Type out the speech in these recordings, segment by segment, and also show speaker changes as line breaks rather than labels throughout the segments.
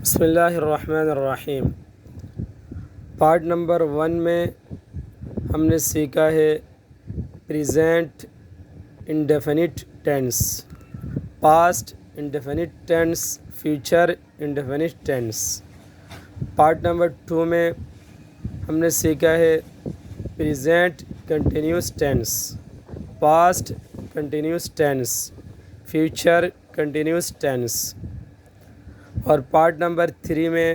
بسم اللہ الرحمن الرحیم۔ پارٹ نمبر 1 میں ہم نے سیکھا ہے present indefinite tense, past indefinite tense, future indefinite tense. Part number 2 میں ہم نے سیکھا ہے present continuous tense, past continuous tense, future continuous tense. اور پارٹ نمبر 3 میں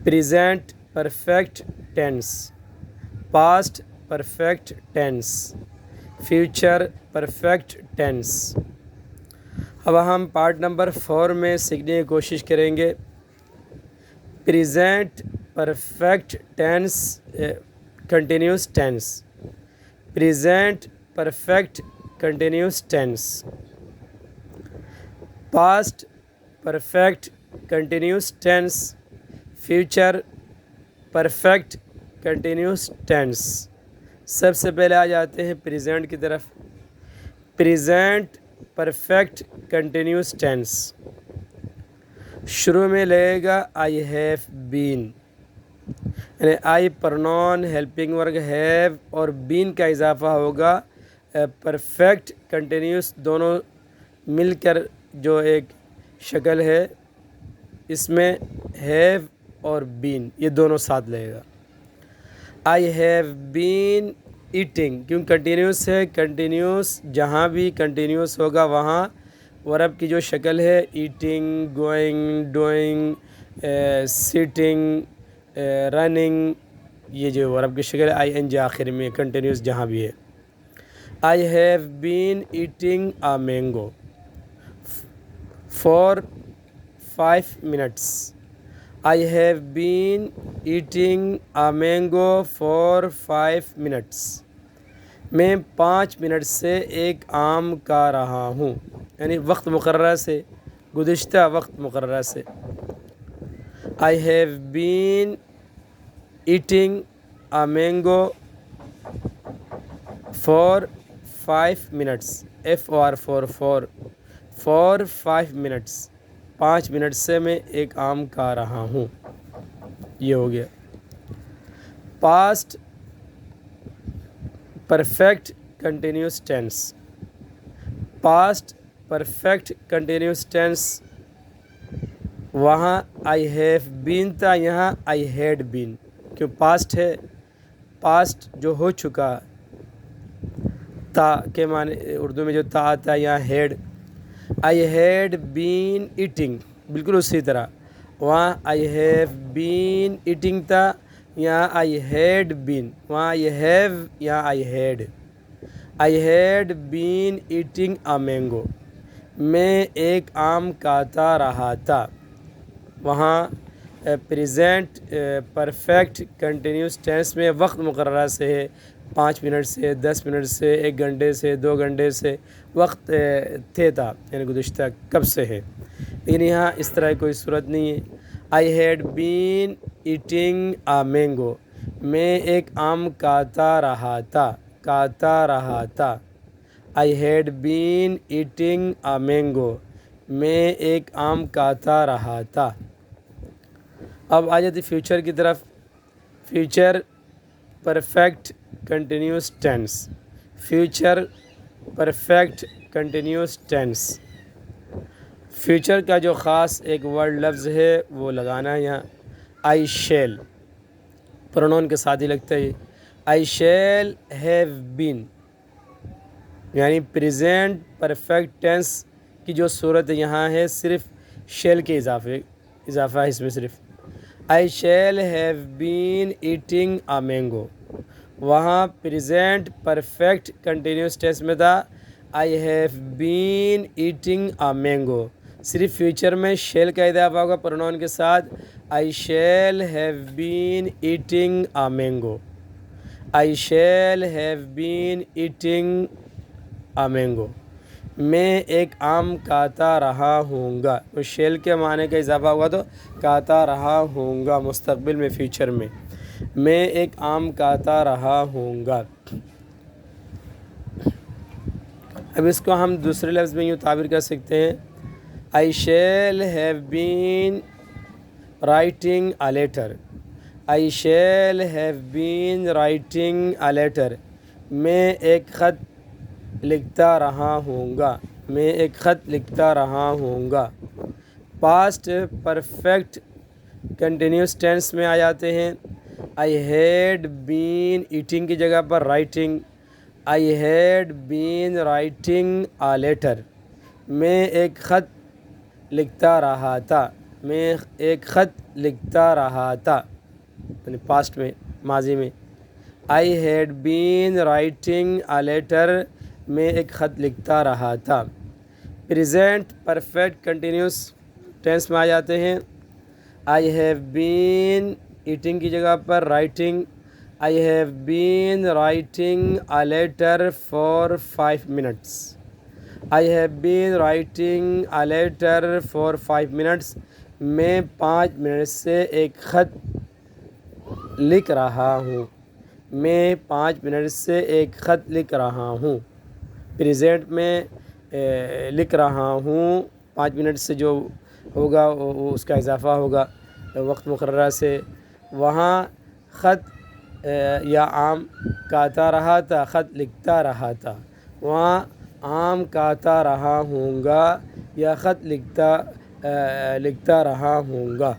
present perfect tense, past perfect tense, future perfect tense. اب ہم part number 4 میں سیکھنے کی کوشش کریں گے present perfect tense continuous tense, present perfect continuous tense, past perfect continuous tense, future perfect continuous tense. سب سے پہلے آ جاتے ہیں پریزنٹ کی طرف۔ پریزنٹ پرفیکٹ کنٹینیوس ٹینس شروع میں لگے گا آئی ہیو بین، یعنی آئی پرونون ہیلپنگ ورگ ہیو اور بین کا اضافہ ہوگا پرفیکٹ کنٹینیوس دونوں مل کر جو ایک شکل ہے، اس میں ہیو اور بین یہ دونوں ساتھ لگے گا۔ آئی ہیو بین ایٹنگ، کیوں کنٹینیوس ہے، کنٹینیوس جہاں بھی کنٹینیوس ہوگا وہاں ورب کی جو شکل ہے eating, going, doing, sitting, running, یہ جو ورب کی شکل ہے آئی این جی آخر میں کنٹینیوس جہاں بھی ہے۔ I have been eating a mango for 5 minutes۔ I have been eating a mango for 5 minutes۔ میں 5 منٹ سے ایک آم کھا رہا ہوں، یعنی وقت مقررہ سے، گزشتہ وقت مقررہ سے۔ I have been eating a mango for 5 minutes۔ for 5 minutes، 5 minute سے میں ایک آم کھا رہا ہوں، یہ ہو گیا۔ Past perfect continuous tense, past perfect continuous tense وہاں آئی ہیو بین تھا، یہاں آئی ہیڈ بین، کیوں پاسٹ ہے، پاسٹ جو ہو چکا، تا کے معنی اردو میں جو تا آتا ہے یہاں had. I had been eating, بالکل اسی طرح وہاں آئی ہیو بین ایٹنگ تھا، یہاں آئی ہیڈ بین، وہاں آئی ہیو یہاں I had. I had been eating a mango, میں ایک آم کھاتا رہا تھا، وہاں پریزنٹ پرفیکٹ کنٹینیوس ٹینس میں وقت مقررہ سے ہے، 5 منٹ سے، 10 منٹ سے، 1 گھنٹے سے، 2 گھنٹے سے وقت تھا، یعنی گزشتہ کب سے ہے، لیکن یہاں اس طرح کوئی صورت نہیں ہے۔ I had been eating a mango, میں ایک آم کھاتا رہا تھا۔ I had been eating a mango, میں ایک آم کھاتا رہا تھا۔ اب آ جاتی فیوچر کی طرف۔ Future perfect continuous tense, future perfect continuous tense. Future کا جو خاص ایک ورڈ لفظ ہے وہ لگانا ہے یہاں، آئی شیل، پرونون کے ساتھ ہی لگتا ہے۔ آئی شیل ہیو بین، یعنی پریزنٹ پرفیکٹ ٹینس کی جو صورت یہاں ہے صرف شیل کے اضافہ ہے اس میں صرف۔ I shall have been eating a mango, وہاں پریزنٹ پرفیکٹ کنٹینیوس ٹینس میں تھا I have been eating a mango, صرف فیوچر میں شیل کا اضافہ ہوگا پرونون کے ساتھ، I shall have been eating a mango, I shall have been eating a mango, میں ایک آم کھاتا رہا ہوں گا، تو شیل کے معنی کا اضافہ ہوا تو کھاتا رہا ہوں گا مستقبل میں، فیوچر میں ایک آم کھاتا رہا ہوں گا۔ اب اس کو ہم دوسرے لفظ میں یوں تعبیر کر سکتے ہیں، I shall have been writing a letter. I shall have been writing a letter. میں ایک خط لکھتا رہا ہوں گا. میں ایک خط لکھتا رہا ہوں گا. پاسٹ پرفیکٹ کنٹینیوس ٹینس میں آ جاتے ہیں. I had been eating کی جگہ پر writing. I had been writing a letter. میں ایک خط لکھتا رہا تھا. میں ایک خط لکھتا رہا تھا یعنی پاسٹ میں، ماضی میں. I had been writing a letter. میں ایک خط لکھتا رہا تھا. پریزنٹ پرفیکٹ کنٹینیوس ٹینس میں آ جاتے ہیں. I have been eating کی جگہ پر writing. I have been writing a letter for 5 minutes. I have been writing a letter for 5 minutes. میں 5 منٹ سے ایک خط لکھ رہا ہوں. میں 5 منٹ سے ایک خط لکھ رہا ہوں. پریزنٹ میں لکھ رہا ہوں. 5 منٹ سے جو ہوگا وہ اس کا اضافہ ہوگا وقت مقررہ سے. وہاں خط یا آم کاتا رہا تھا، خط لکھتا رہا تھا. وہاں آم کاتا رہا ہوں گا یا خط لکھتا رہا ہوں گا.